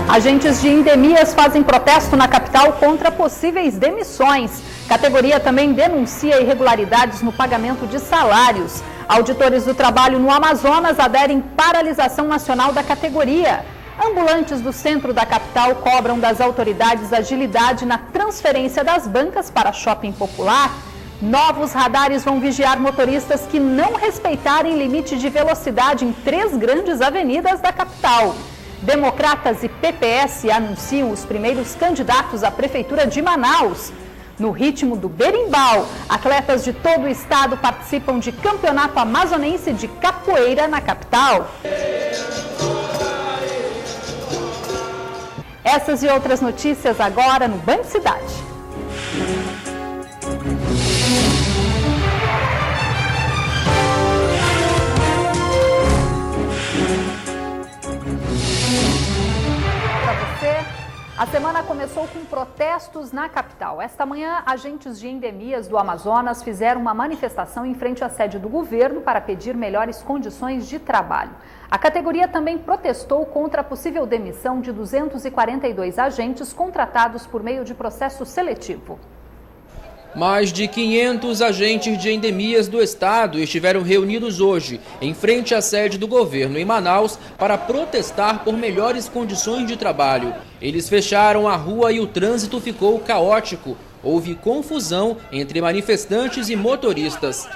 Agentes de endemias fazem protesto na capital contra possíveis demissões. Categoria também denuncia irregularidades no pagamento de salários. Auditores do trabalho no Amazonas aderem paralisação nacional da categoria. Ambulantes do centro da capital cobram das autoridades agilidade na transferência das bancas para shopping popular. Novos radares vão vigiar motoristas que não respeitarem limite de velocidade em 3 grandes avenidas da capital. Democratas e PPS anunciam os primeiros candidatos à Prefeitura de Manaus. No ritmo do berimbau, atletas de todo o estado participam de campeonato amazonense de capoeira na capital. Essas e outras notícias agora no Band Cidade. A semana começou com protestos na capital. Esta manhã, agentes de endemias do Amazonas fizeram uma manifestação em frente à sede do governo para pedir melhores condições de trabalho. A categoria também protestou contra a possível demissão de 242 agentes contratados por meio de processo seletivo. Mais de 500 agentes de endemias do estado estiveram reunidos hoje em frente à sede do governo em Manaus para protestar por melhores condições de trabalho. Eles fecharam a rua e o trânsito ficou caótico. Houve confusão entre manifestantes e motoristas.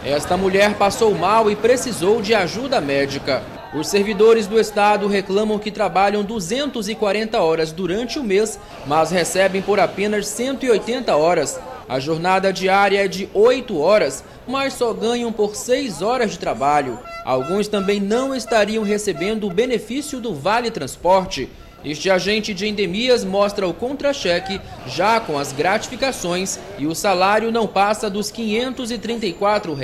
Esta mulher passou mal e precisou de ajuda médica. Os servidores do estado reclamam que trabalham 240 horas durante o mês, mas recebem por apenas 180 horas. A jornada diária é de 8 horas, mas só ganham por 6 horas de trabalho. Alguns também não estariam recebendo o benefício do Vale Transporte. Este agente de endemias mostra o contra-cheque já com as gratificações e o salário não passa dos R$ 534,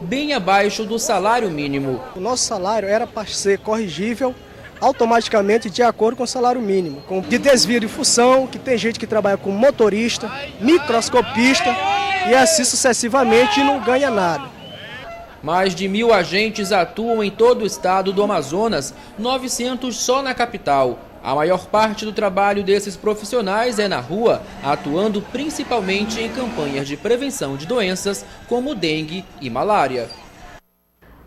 bem abaixo do salário mínimo. O nosso salário era para ser corrigível automaticamente de acordo com o salário mínimo, de desvio de função, que tem gente que trabalha como motorista, microscopista e assim sucessivamente e não ganha nada. Mais de 1.000 agentes atuam em todo o estado do Amazonas, 900 só na capital. A maior parte do trabalho desses profissionais é na rua, atuando principalmente em campanhas de prevenção de doenças como dengue e malária.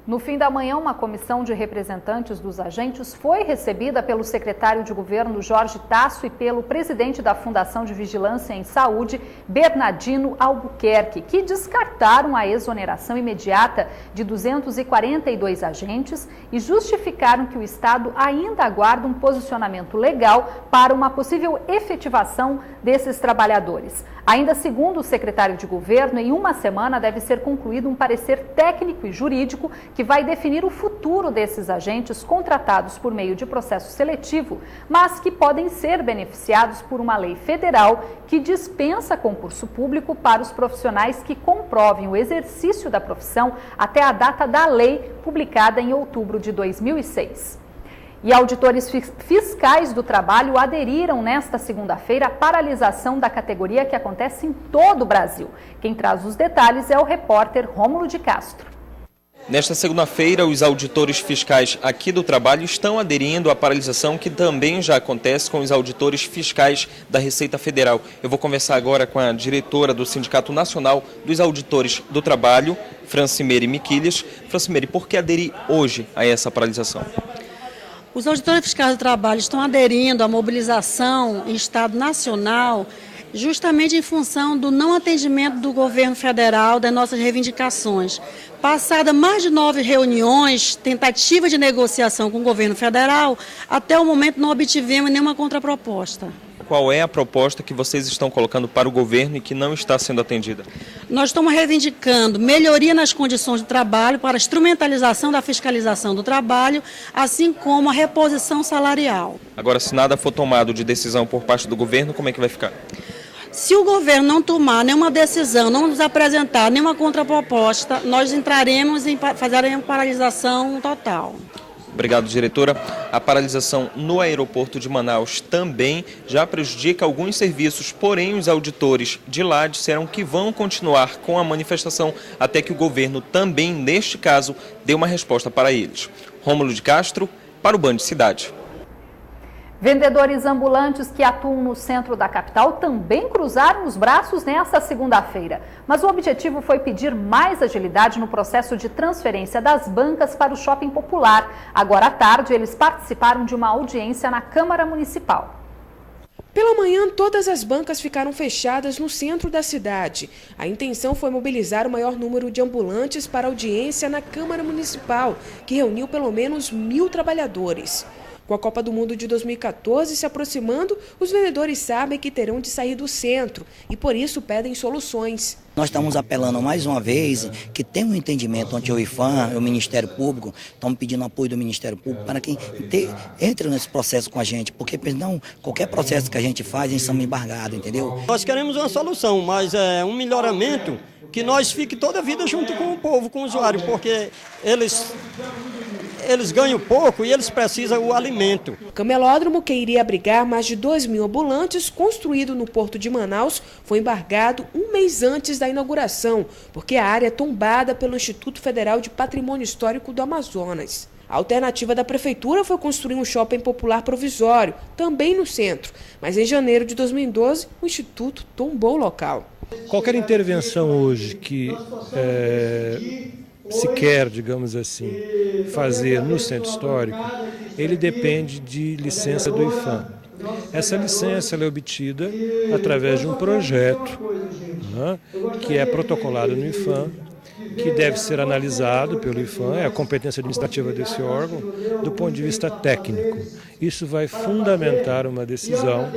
No fim da manhã, uma comissão de representantes dos agentes foi recebida pelo secretário de governo Jorge Tasso e pelo presidente da Fundação de Vigilância em Saúde, Bernardino Albuquerque, que descartaram a exoneração imediata de 242 agentes e justificaram que o Estado ainda aguarda um posicionamento legal para uma possível efetivação desses trabalhadores. Ainda segundo o secretário de governo, em uma semana deve ser concluído um parecer técnico e jurídico que vai definir o futuro desses agentes contratados por meio de processo seletivo, mas que podem ser beneficiados por uma lei federal que dispensa concurso público para os profissionais que comprovem o exercício da profissão até a data da lei, publicada em outubro de 2006. E auditores fiscais do trabalho aderiram nesta segunda-feira à paralisação da categoria que acontece em todo o Brasil. Quem traz os detalhes é o repórter Rômulo de Castro. Nesta segunda-feira, os auditores fiscais aqui do trabalho estão aderindo à paralisação que também já acontece com os auditores fiscais da Receita Federal. Eu vou conversar agora com a diretora do Sindicato Nacional dos Auditores do Trabalho, Francimere Miquilhas. Francimere, por que aderir hoje a essa paralisação? Os auditores fiscais do trabalho estão aderindo à mobilização em estado nacional justamente em função do não atendimento do governo federal das nossas reivindicações. Passada mais de 9 reuniões, tentativa de negociação com o governo federal, até o momento não obtivemos nenhuma contraproposta. Qual é a proposta que vocês estão colocando para o governo e que não está sendo atendida? Nós estamos reivindicando melhoria nas condições de trabalho para a instrumentalização da fiscalização do trabalho, assim como a reposição salarial. Agora, se nada for tomado de decisão por parte do governo, como é que vai ficar? Se o governo não tomar nenhuma decisão, não nos apresentar nenhuma contraproposta, nós entraremos em fazeremos paralisação total. Obrigado, diretora. A paralisação no aeroporto de Manaus também já prejudica alguns serviços, porém os auditores de lá disseram que vão continuar com a manifestação até que o governo também, neste caso, dê uma resposta para eles. Rômulo de Castro, para o Band Cidade. Vendedores ambulantes que atuam no centro da capital também cruzaram os braços nesta segunda-feira. Mas o objetivo foi pedir mais agilidade no processo de transferência das bancas para o shopping popular. Agora à tarde, eles participaram de uma audiência na Câmara Municipal. Pela manhã, todas as bancas ficaram fechadas no centro da cidade. A intenção foi mobilizar o maior número de ambulantes para audiência na Câmara Municipal, que reuniu pelo menos 1.000 trabalhadores. Com a Copa do Mundo de 2014 se aproximando, os vendedores sabem que terão de sair do centro e, por isso, pedem soluções. Nós estamos apelando mais uma vez que tem um entendimento onde o IFAM, o Ministério Público, estamos pedindo apoio do Ministério Público para que entre nesse processo com a gente, porque senão qualquer processo que a gente faz, a gente estamos embargados, entendeu? Nós queremos uma solução, mas é um melhoramento que nós fiquemos toda a vida junto com o povo, com o usuário, porque eles ganham pouco e eles precisam do alimento. O camelódromo, que iria abrigar mais de 2.000 ambulantes, construído no Porto de Manaus, foi embargado um mês antes da inauguração, porque a área é tombada pelo Instituto Federal de Patrimônio Histórico do Amazonas. A alternativa da prefeitura foi construir um shopping popular provisório, também no centro, mas em janeiro de 2012 o Instituto tombou o local. Qualquer intervenção hoje que se quer, digamos assim, fazer no centro histórico, ele depende de licença do IFAM. Essa licença ela é obtida através de um projeto, né, que é protocolado no IFAM, que deve ser analisado pelo IFAM, é a competência administrativa desse órgão, do ponto de vista técnico. Isso vai fundamentar uma decisão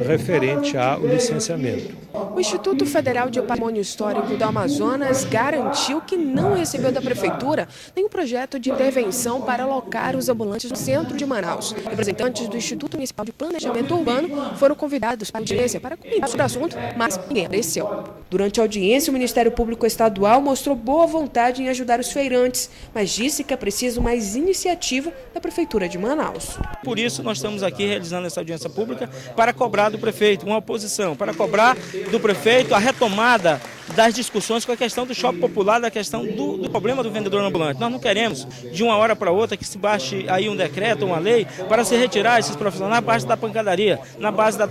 referente ao licenciamento. O Instituto Federal de Patrimônio Histórico do Amazonas garantiu que não recebeu da Prefeitura nenhum projeto de intervenção para alocar os ambulantes no centro de Manaus. Representantes do Instituto Municipal de Planejamento Urbano foram convidados para a audiência para comentar sobre o assunto, mas ninguém apareceu. Durante a audiência, o Ministério Público Estadual mostrou boa vontade em ajudar os feirantes, mas disse que é preciso mais iniciativa da Prefeitura de Manaus. Por isso, nós estamos aqui realizando essa audiência pública para cobrar do prefeito uma oposição, para cobrar do prefeito a retomada das discussões com a questão do shopping popular, da questão do problema do vendedor ambulante. Nós não queremos, de uma hora para outra, que se baixe aí um decreto, uma lei, para se retirar esses profissionais na base da pancadaria, na base da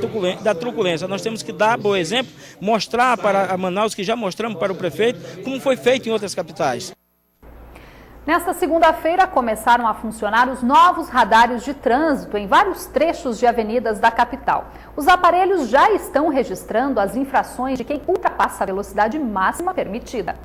truculência. Nós temos que dar bom exemplo, mostrar para a Manaus, que já mostramos para o prefeito, como foi feito em outras capitais. Nesta segunda-feira, começaram a funcionar os novos radares de trânsito em vários trechos de avenidas da capital. Os aparelhos já estão registrando as infrações de quem ultrapassa a velocidade máxima permitida.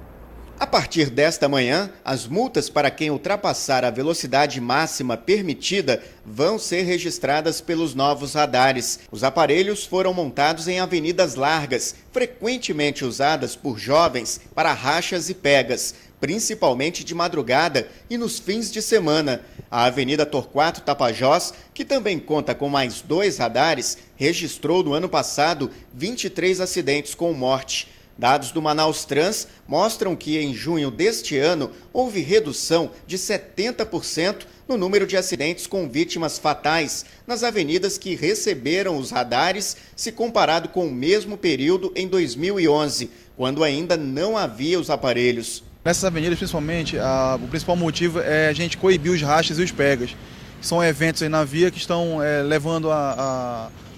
A partir desta manhã, as multas para quem ultrapassar a velocidade máxima permitida vão ser registradas pelos novos radares. Os aparelhos foram montados em avenidas largas, frequentemente usadas por jovens para rachas e pegas, principalmente de madrugada e nos fins de semana. A Avenida Torquato Tapajós, que também conta com mais 2 radares, registrou no ano passado 23 acidentes com morte. Dados do Manaus Trans mostram que em junho deste ano houve redução de 70% no número de acidentes com vítimas fatais nas avenidas que receberam os radares, se comparado com o mesmo período em 2011, quando ainda não havia os aparelhos. Nessas avenidas, principalmente, o principal motivo é a gente coibir os rachas e os pegas. São eventos aí na via que estão levando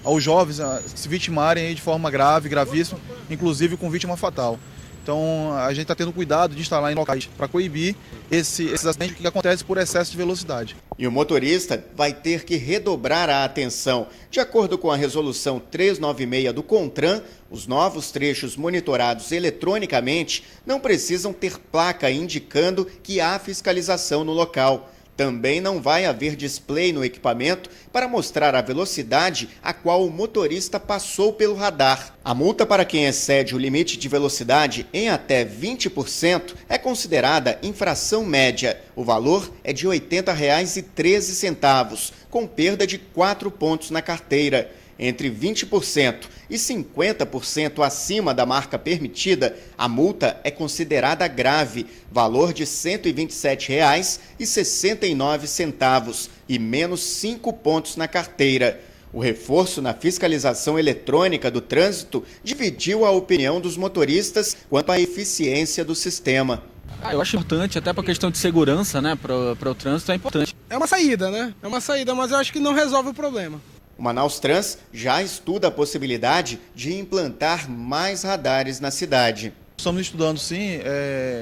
aos jovens a se vitimarem de forma grave, gravíssima, inclusive com vítima fatal. Então, a gente está tendo cuidado de instalar em locais para coibir esses acidentes que acontecem por excesso de velocidade. E o motorista vai ter que redobrar a atenção. De acordo com a resolução 396 do CONTRAN, os novos trechos monitorados eletronicamente não precisam ter placa indicando que há fiscalização no local. Também não vai haver display no equipamento para mostrar a velocidade a qual o motorista passou pelo radar. A multa para quem excede o limite de velocidade em até 20% é considerada infração média. O valor é de R$ 80,13, com perda de 4 pontos na carteira. Entre 20% e 50% acima da marca permitida, a multa é considerada grave, valor de R$ 127,69 e menos 5 pontos na carteira. O reforço na fiscalização eletrônica do trânsito dividiu a opinião dos motoristas quanto à eficiência do sistema. Eu acho importante, até para a questão de segurança, né, para o trânsito é importante. É uma saída, né? É uma saída, mas eu acho que não resolve o problema. O Manaus Trans já estuda a possibilidade de implantar mais radares na cidade. Estamos estudando, sim,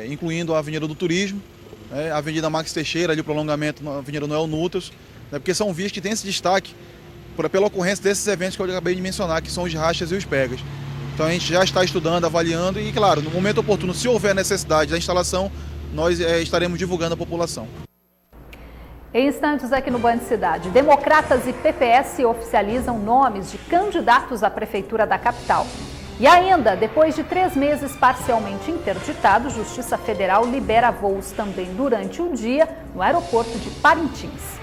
incluindo a Avenida do Turismo, a Avenida Max Teixeira, ali o prolongamento na Avenida Noel Nutas, porque são vias que têm esse destaque pela ocorrência desses eventos que eu acabei de mencionar, que são os rachas e os pegas. Então a gente já está estudando, avaliando e, claro, no momento oportuno, se houver necessidade da instalação, nós estaremos divulgando à população. Em instantes aqui no Band Cidade, democratas e PPS oficializam nomes de candidatos à prefeitura da capital. E ainda, depois de 3 meses parcialmente interditado, Justiça Federal libera voos também durante o dia no aeroporto de Parintins.